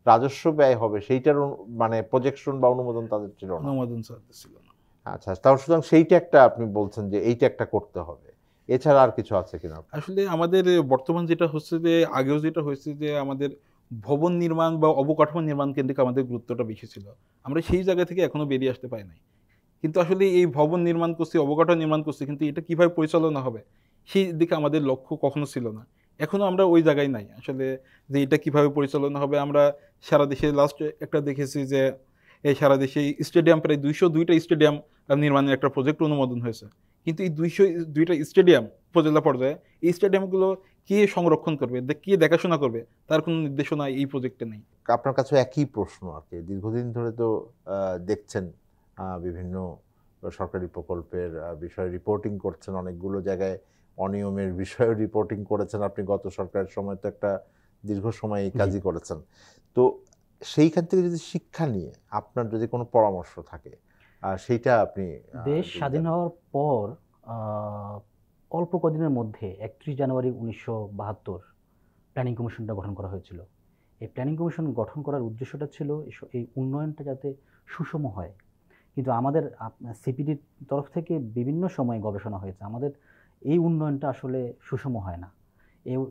রাজস্ব ব্যয় হবে সেইটার মানে প্রজেকশন বা অনুমোদন তাদের ছিল না। অনুমোদন ছিল না। আচ্ছা, তাও সুতরাং সেইটা একটা আপনি বলছেন যে এইটা একটা করতে হবে, এছাড়া আর কিছু আছে কিনা? আসলে আমাদের বর্তমান যেটা হচ্ছে যে, আগেও যেটা হয়েছে যে আমাদের ভবন নির্মাণ বা অবকাঠামো নির্মাণ কেন্দ্রিক আমাদের গুরুত্বটা বেশি ছিল, আমরা সেই জায়গা থেকে এখনো বেরিয়ে আসতে পারি নাই। কিন্তু আসলে এই ভবন নির্মাণ করছি, অবকাঠামো নির্মাণ করছি, কিন্তু এটা কিভাবে পরিচালনা হবে সেই দিকে আমাদের লক্ষ্য কখনো ছিল না। এখনো আমরা ওই জায়গায় নাই আসলে, যে এটা কিভাবে পরিচালনা হবে। আমরা সারা দেশে লাস্ট একটা দেখেছি যে এই সারা দেশে স্টেডিয়াম, প্রায় 202টা স্টেডিয়াম নির্মাণের একটা প্রজেক্ট অনুমোদন হয়েছে, কিন্তু এই 202টা স্টেডিয়াম উপজেলা পর্যায়ে, এই স্টেডিয়ামগুলো কে সংরক্ষণ করবে, কে দেখাশোনা করবে, তার কোনো নির্দেশনা এই প্রজেক্টে নেই। আপনার কাছে একই প্রশ্ন আর কি, দীর্ঘদিন ধরে তো দেখছেন বিভিন্ন সরকারি প্রকল্পের বিষয়ে রিপোর্টিং করছেন, অনেকগুলো জায়গায় অনিয়মের বিষয়ে রিপোর্টিং করেছেন আপনি। গত সরকারের সময় তো একটা দীর্ঘ সময় এই কাজই করেছেন। তো সেইখান থেকে যদি শিক্ষা নিয়ে আপনার যদি কোনো পরামর্শ থাকে, সেইটা আপনি। দেশ স্বাধীন হওয়ার পর অল্প কদিনের মধ্যে 31 জানুয়ারি 1972 প্ল্যানিং কমিশনটা গঠন করা হয়েছিল। এই প্ল্যানিং কমিশন গঠন করার উদ্দেশ্যটা ছিল এই উন্নয়নটা যাতে সুষম হয়। কিন্তু আমাদের সিপিডির তরফ থেকে বিভিন্ন সময়ে গবেষণা হয়েছে, আমাদের এই উন্নয়নটা আসলে সুষম হয় না,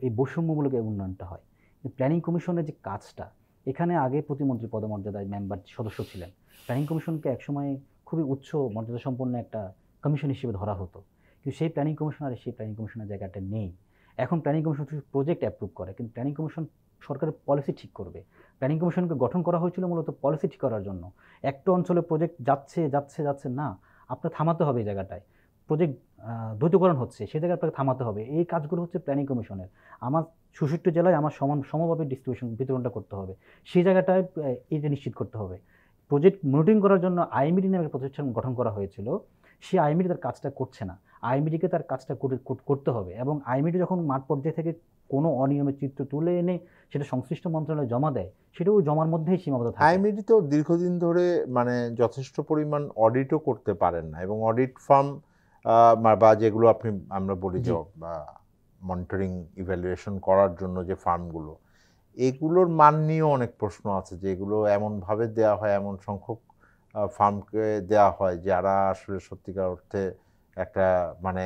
এই বৈষম্যমূলক এই উন্নয়নটা হয়। প্ল্যানিং কমিশনের যে কাজটা, এখানে আগে প্রতিমন্ত্রী পদমর্যাদায় মেম্বার সদস্য ছিলেন। প্ল্যানিং কমিশনকে একসময় খুবই উচ্চ মর্যাদা সম্পন্ন একটা কমিশন হিসেবে ধরা হতো, কিন্তু সেই প্ল্যানিং কমিশন আর সেই প্ল্যানিং কমিশনের জায়গাটা নেই। এখন প্ল্যানিং কমিশন প্রজেক্ট অ্যাপ্রুভ করে, কিন্তু প্ল্যানিং কমিশন সরকারের পলিসি ঠিক করবে। প্ল্যানিং কমিশনকে গঠন করা হয়েছিল মূলত পলিসি ঠিক করার জন্য। একটা অঞ্চলে প্রজেক্ট যাচ্ছে না, আপনার থামাতে হবে এই জায়গাটায়। প্রজেক্ট দ্বৈতকরণ হচ্ছে, সেই জায়গায় আপনাকে থামাতে হবে। এই কাজগুলো হচ্ছে প্ল্যানিং কমিশনের। আমার 66 জেলায় আমার সমভাবে ডিস্ট্রিবিউশন বিতরণটা করতে হবে, সেই জায়গাটায় এটা নিশ্চিত করতে হবে। প্রজেক্ট মনিটরিং করার জন্য আইএমডি নামে একটা প্রতিষ্ঠান গঠন করা হয়েছিল, সেই আইএমডি তার কাজটা করছে না। আইএমডিকে তার কাজটা করতে হবে, এবং আইএমডি যখন মাঠ পর্যায়ে থেকে কোনো অনিয়মের চিত্র তুলে এনে সেটা সংশ্লিষ্ট মন্ত্রণালয়ে জমা দেয়, সেটাও জমার মধ্যেই সীমাবদ্ধ থাকে। আইএমইডি তো দীর্ঘদিন ধরে মানে যথেষ্ট পরিমাণ অডিটও করতে পারেন না, এবং অডিট ফার্ম বা যেগুলো আমরা বলি যে মনিটরিং ইভ্যালুয়েশন করার জন্য যে ফার্মগুলো, এগুলোর মান নিয়েও অনেক প্রশ্ন আছে, যে এগুলো এমনভাবে দেওয়া হয়, এমন সংখ্যক ফার্মকে দেওয়া হয় যারা আসলে সত্যিকার অর্থে একটা মানে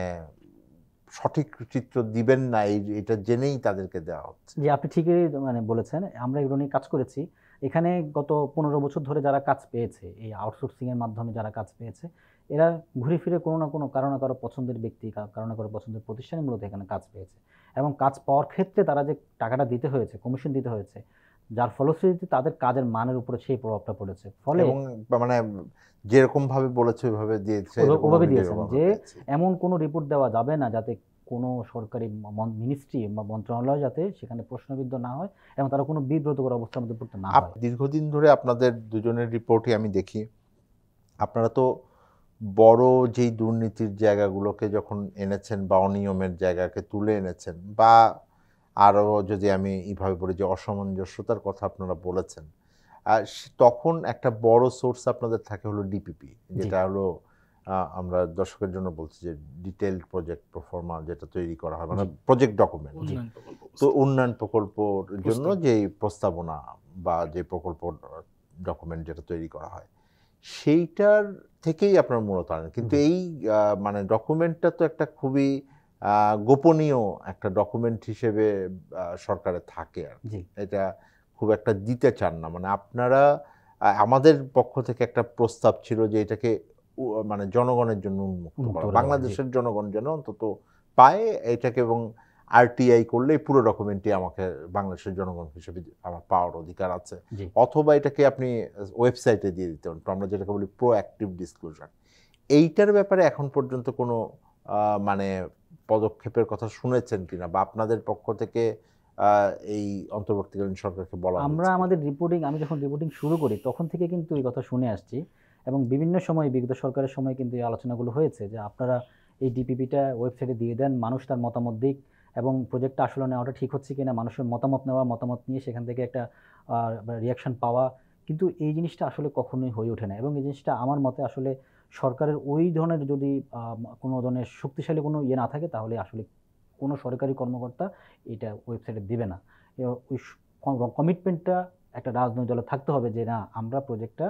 সঠিক চিত্র দিবেন না, এটা জেনেই তাদেরকে দেওয়া হচ্ছে। যে আপনি ঠিকই মানে বলেছেন, আমরা এগুলো নিয়ে কাজ করেছি। এখানে গত 15 বছর ধরে যারা কাজ পেয়েছে, এই আউটসোর্সিং এর মাধ্যমে যারা কাজ পেয়েছে, এরা ঘুরে ফিরে কোনো না কোনো কারো না কারো পছন্দের ব্যক্তি, কারো না কারো পছন্দের প্রতিষ্ঠানে মূলত এখানে কাজ পেয়েছে, এবং কাজ পাওয়ার ক্ষেত্রে তারা যে টাকাটা দিতে হয়েছে, কমিশন দিতে হয়েছে, যার ফলশ্রুতিতে তাদের কাজের মানের উপরে সেই প্রভাবটা পড়েছে। ফলে এবং মানে যেরকম ভাবে বলেছে ওইভাবে দিয়েছে, ওভাবে দিয়েছেন যে এমন কোনো রিপোর্ট দেওয়া যাবে না যাতে কোনো সরকারি মিনিস্ট্রি বা মন্ত্রণালয় যাতে সেখানে প্রশ্নবিদ্ধ না হয় এবং তারা কোনো বিব্রতকর অবস্থার মধ্যে পড়তে না হয়। দীর্ঘদিন ধরে আপনাদের দুজনের রিপোর্টই আমি দেখি, আপনারা তো বড় যেই দুর্নীতির জায়গাগুলোকে যখন এনেছেন বা অনিয়মের জায়গাকে তুলে এনেছেন, বা আরও যদি আমি এইভাবে বলি যে অসামঞ্জস্যতার কথা আপনারা বলেছেন, তখন একটা বড় সোর্স আপনাদের থাকে হলো ডিপিপি, যেটা হলো আমরা দর্শকের জন্য বলছি যে ডিটেইলড প্রজেক্ট প্রফর্মা, যেটা তৈরি করা হয়, মানে প্রজেক্ট ডকুমেন্ট। তো উন্নয়ন প্রকল্পর জন্য যে প্রস্তাবনা বা যে প্রকল্প ডকুমেন্ট যেটা তৈরি করা হয়, সেইটার থেকেই আপনারা মূলত আনেন। কিন্তু এই মানে ডকুমেন্টটা তো একটা খুবই গোপনীয় একটা ডকুমেন্ট হিসেবে সরকারে থাকে, আর এটা খুব একটা দিতে চান না। মানে আপনারা, আমাদের পক্ষ থেকে একটা প্রস্তাব ছিল যে এটাকে মানে জনগণের জন্য উন্মুক্ত করা, বাংলাদেশের জনগণ যেন অন্তত পায় এটাকে, এবং আরটিআই করলে পুরো ডকুমেন্টটি আমাকে বাংলাদেশের জনগণ হিসেবে আমার পাওয়ার অধিকার আছে, অথবা এটাকে আপনি ওয়েবসাইটে দিয়ে দিতে পারেন, আমরা যেটাকে বলি প্রোঅ্যাক্টিভ ডিসক্লোজার। এইটার ব্যাপারে এখন পর্যন্ত কোনো মানে পদক্ষেপের কথা শুনেছেন কিনা, বা আপনাদের পক্ষ থেকে এই অন্তর্বর্তীকালীন সরকারকে বলা? আমরা আমাদের আমি যখন রিপোর্টিং শুরু করি তখন থেকে কিন্তু এই কথা শুনে আসছি, এবং বিভিন্ন সময় বিগত সরকারের সময় কিন্তু এই আলোচনাগুলো হয়েছে যে আপনারা এই ডিপিপিটা ওয়েবসাইটে দিয়ে দেন, মানুষ তার মতামত দিক, এবং প্রজেক্টটা আসলে নেওয়াটা ঠিক হচ্ছে কিনা মানুষের মতামত নেওয়া, মতামত নিয়ে সেখান থেকে একটা রিয়াকশন পাওয়া। কিন্তু এই জিনিসটা আসলে কখনোই হয়ে ওঠে না, এবং এই জিনিসটা আমার মতে আসলে সরকারের ওই ধরনের যদি কোনো ধরনের শক্তিশালী কোনো ইয়ে না থাকে, তাহলে আসলে কোনো সরকারি কর্মকর্তা এটা ওয়েবসাইটে দেবে না। ওই কমিটমেন্টটা একটা রাজনৈতিক দলে থাকতে হবে যে না, আমরা প্রজেক্টটা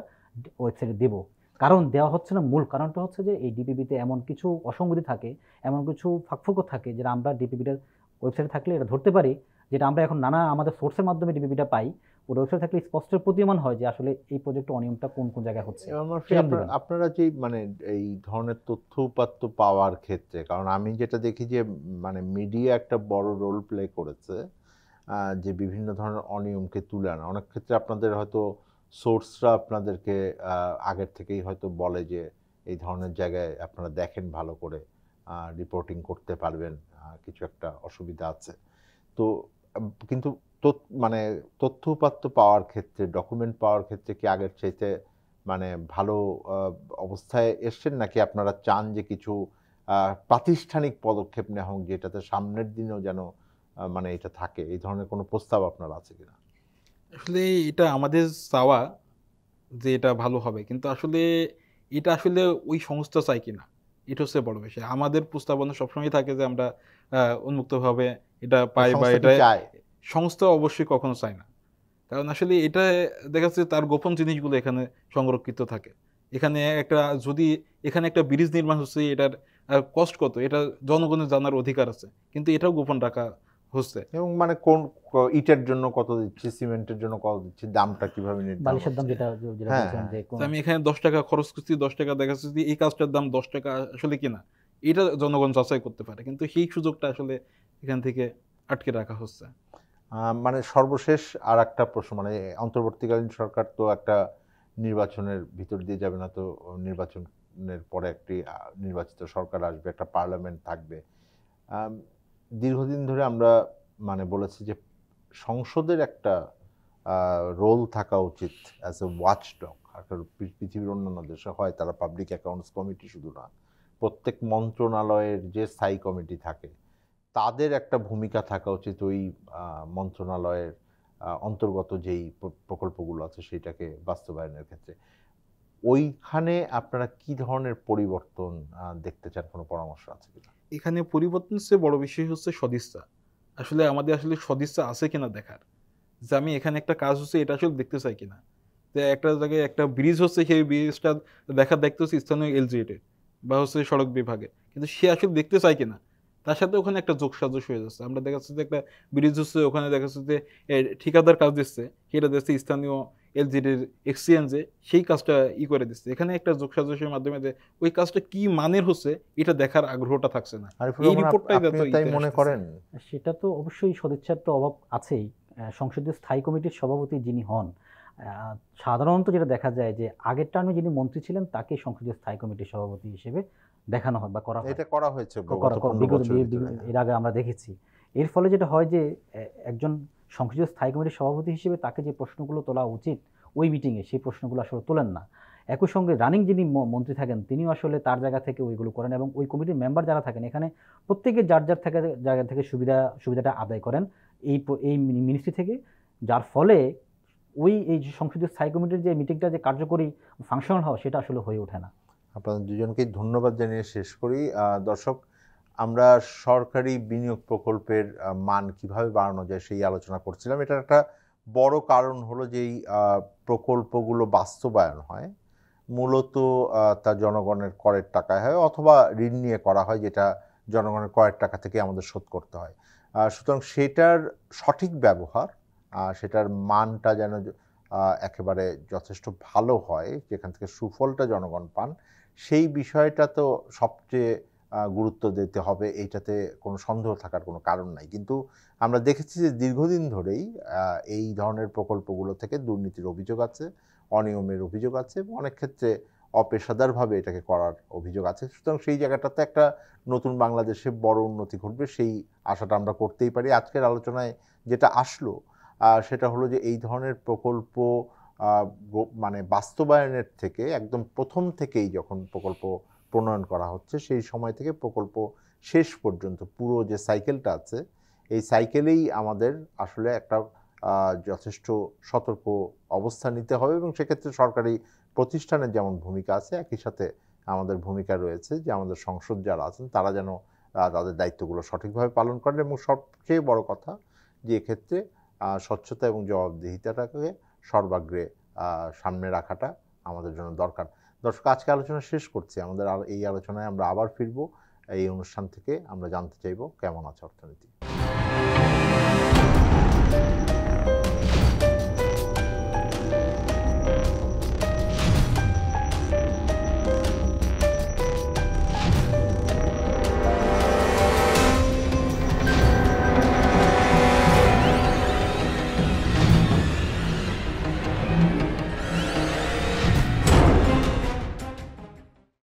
ওয়েবসাইটে দেব। কারণ দেওয়া হচ্ছে না, মূল কারণটা হচ্ছে যে এই ডিপিপিতে এমন কিছু অসঙ্গতি থাকে, এমন কিছু ফাঁকফোকর থাকে, যেটা আমরা ডিপিপিটার ওয়েবসাইটে থাকলে এটা ধরতে পারি, যেটা আমরা এখন নানা আমাদের সোর্সের মাধ্যমে ডিপিপিটা পাই। ওর ওয়েবসাইট থাকলে স্পষ্ট প্রতীয়মান হয় যে আসলে এই প্রজেক্টের অনিয়মটা কোন কোন জায়গায় হচ্ছে। আপনারা যে মানে এই ধরনের তথ্য উপাত্ত পাওয়ার ক্ষেত্রে, কারণ আমি যেটা দেখি যে মানে মিডিয়া একটা বড় রোল প্লে করেছে, যে বিভিন্ন ধরনের অনিয়মকে তুলে আনা। অনেক ক্ষেত্রে আপনাদের হয়তো সোর্সরা আপনাদেরকে আগের থেকেই হয়তো বলে যে এই ধরনের জায়গায় আপনারা দেখেন, ভালো করে রিপোর্টিং করতে পারবেন, কিছু একটা অসুবিধা আছে। তো কিন্তু মানে তথ্য উপাত্ত পাওয়ার ক্ষেত্রে, ডকুমেন্ট পাওয়ার ক্ষেত্রে কি আগের চাইতে মানে ভালো অবস্থায় এসছেন, নাকি আপনারা চান যে কিছু প্রাতিষ্ঠানিক পদক্ষেপ নেওয়া হোক, যেটাতে সামনের দিনেও যেন মানে এটা থাকে? এই ধরনের কোনো প্রস্তাব আপনার আছে কিনা? আসলে এটা আমাদের চাওয়া যে এটা ভালো হবে, কিন্তু আসলে এটা আসলে ওই সংস্থা চাই কিনা, এটা হচ্ছে বড় বিষয়। আমাদের প্রস্তাবনা সবসময় থাকে যে আমরা উন্মুক্তভাবে এটা পাই, বা এটা সংস্থা অবশ্যই কখনো চায় না। কারণ আসলে এটা দেখা যাচ্ছে তার গোপন জিনিসগুলো এখানে সংরক্ষিত থাকে। এখানে একটা ব্রিজ নির্মাণ হচ্ছে, এটার কষ্ট কত, এটা জনগণের জানার অধিকার আছে, কিন্তু এটাও গোপন রাখা হচ্ছে। এবং মানে কোন ইটের জন্য কত দিচ্ছি, সিমেন্টের জন্য কত দিচ্ছি, দামটা কিভাবে নির্ধারণ হচ্ছে? আমি এখানে 10 টাকা খরচ করছি, 10 টাকা দেখা যাচ্ছে এই কাজটার দাম 10 টাকা আসলে কিনা, এটা জনগণ যাচাই করতে পারে, কিন্তু সেই সুযোগটা আসলে এখান থেকে আটকে রাখা হচ্ছে। মানে সর্বশেষ আর একটা প্রশ্ন, মানে অন্তর্বর্তীকালীন সরকার তো একটা নির্বাচনের ভিতর দিয়ে যাবে না, তো নির্বাচনের পরে একটি নির্বাচিত সরকার আসবে, একটা পার্লামেন্ট থাকবে। দীর্ঘদিন ধরে আমরা মানে বলেছি যে সংসদের একটা রোল থাকা উচিত অ্যাজ এ ওয়াচডগ। পৃথিবীর অন্যান্য দেশে হয়, তারা পাবলিক অ্যাকাউন্টস কমিটি শুধু না, প্রত্যেক মন্ত্রণালয়ের যে স্থায়ী কমিটি থাকে তাদের একটা ভূমিকা থাকা উচিত ওই মন্ত্রণালয়ের অন্তর্গত যেই প্রকল্পগুলো আছে সেটাকে বাস্তবায়নের ক্ষেত্রে। ওইখানে আপনারা কি ধরনের পরিবর্তন দেখতে চান, কোনো পরামর্শ আছে কিনা? এখানে পরিবর্তন চেয়ে বড় বিষয় হচ্ছে সদিচ্ছা। আসলে আমাদের আসলে সদিচ্ছা আছে কিনা দেখার, যে আমি এখানে একটা কাজ হচ্ছে এটা আসলে দেখতে চাই কিনা। যে একটা জায়গায় একটা ব্রিজ হচ্ছে, সেই ব্রিজটা দেখার দায়িত্ব হচ্ছে স্থানীয় এলজিএটের বা হচ্ছে সড়ক বিভাগে, কিন্তু সে আসলে দেখতে চায় কিনা তার সাথে ওখানে একটা যোগসাজশ হয়ে যাচ্ছে। আমরা দেখা যাচ্ছে যে একটা ব্রিজ হচ্ছে, ওখানে দেখা যাচ্ছে যে ঠিকাদার কাজ দিচ্ছে, সেটা দিচ্ছে স্থানীয় এলজিডির এক্সচেঞ্জে, সেই কাজটা করে দিচ্ছে। এখানে একটা যোগসাজশের মাধ্যমে যে ওই কাজটা কি মানের হচ্ছে এটা দেখার আগ্রহটা থাকছে না। এই রিপোর্টটাই তাই মনে করেন? সেটা তো অবশ্যই সদিচ্ছার তো অভাব আছেই। সংসদীয় স্থায়ী কমিটির সভাপতি যিনি হন, সাধারণত যেটা দেখা যায় যে আগের টার্মে যিনি মন্ত্রী ছিলেন তাকে সংসদীয় স্থায়ী কমিটির সভাপতি হিসেবে দেখানো হয় বা করা হয়। এটা করা হয়েছে এর আগে আমরা দেখেছি। এর ফলে যেটা হয় যে একজন সংসদীয় স্থায়ী কমিটির সভাপতি হিসেবে তাকে যে প্রশ্নগুলো তোলা উচিত ওই মিটিংয়ে, সেই প্রশ্নগুলো আসলে তোলেন না। একই সঙ্গে রানিং যিনি মন্ত্রী থাকেন তিনিও আসলে তার জায়গা থেকে ওইগুলো করেন, এবং ওই কমিটির মেম্বার যারা থাকেন এখানে প্রত্যেকে যার যার জায়গা থেকে সুবিধাটা আদায় করেন এই মিনিস্ট্রি থেকে, যার ফলে এই সংসদীয় স্থায়ী কমিটির যে মিটিংটা যে কার্যকরী ফাংশনাল হওয়া সেটা আসলে হয়ে ওঠে না। আপনাদের দুজনকেই ধন্যবাদ জানিয়ে শেষ করি। দর্শক, আমরা সরকারি বিনিয়োগ প্রকল্পের মান কিভাবে বাড়ানো যায় সেই আলোচনা করছিলাম। এটার একটা বড় কারণ হলো যে এই প্রকল্পগুলো বাস্তবায়ন হয় মূলত তা জনগণের করের টাকায় হয়, অথবা ঋণ নিয়ে করা হয়, যেটা জনগণের করের টাকা থেকে আমাদের শোধ করতে হয়। সুতরাং সেটার সঠিক ব্যবহার, সেটার মানটা যেন একেবারে যথেষ্ট ভালো হয়, যেখান থেকে সুফলটা জনগণ পান, সেই বিষয়টা তো সবচেয়ে গুরুত্ব দিতে হবে। এইটাতে কোনো সন্দেহ থাকার কোনো কারণ নাই। কিন্তু আমরা দেখেছি যে দীর্ঘদিন ধরেই এই ধরনের প্রকল্পগুলো থেকে দুর্নীতির অভিযোগ আছে, অনিয়মের অভিযোগ আছে, এবং অনেক ক্ষেত্রে অপেশাদারভাবে এটাকে করার অভিযোগ আছে। সুতরাং সেই জায়গাটাতে একটা নতুন বাংলাদেশে বড় উন্নতি ঘটবে, সেই আশাটা আমরা করতেই পারি। আজকের আলোচনায় যেটা আসলো সেটা হলো যে এই ধরনের প্রকল্প মানে বাস্তবায়নের থেকে একদম প্রথম থেকেই যখন প্রকল্প প্রণয়ন করা হচ্ছে সেই সময় থেকে প্রকল্প শেষ পর্যন্ত পুরো যে সাইকেলটা আছে, এই সাইকেলেই আমাদের আসলে একটা যথেষ্ট সতর্ক অবস্থা নিতে হবে, এবং সেক্ষেত্রে সরকারি প্রতিষ্ঠানের যেমন ভূমিকা আছে একই সাথে আমাদের ভূমিকা রয়েছে যে আমাদের সংসদ যারা আছেন তারা যেন তাদের দায়িত্বগুলো সঠিকভাবে পালন করেন, এবং সবচেয়ে বড় কথা যে এক্ষেত্রে স্বচ্ছতা এবং জবাবদিহিতাটাকে সর্বাগ্রে সামনে রাখাটা আমাদের জন্য দরকার। দর্শক, আজকে আলোচনা শেষ করছি। আমাদের এই আলোচনায় আমরা আবার ফিরবো। এই অনুষ্ঠান থেকে আমরা জানতে চাইব কেমন আছে অর্থনীতি।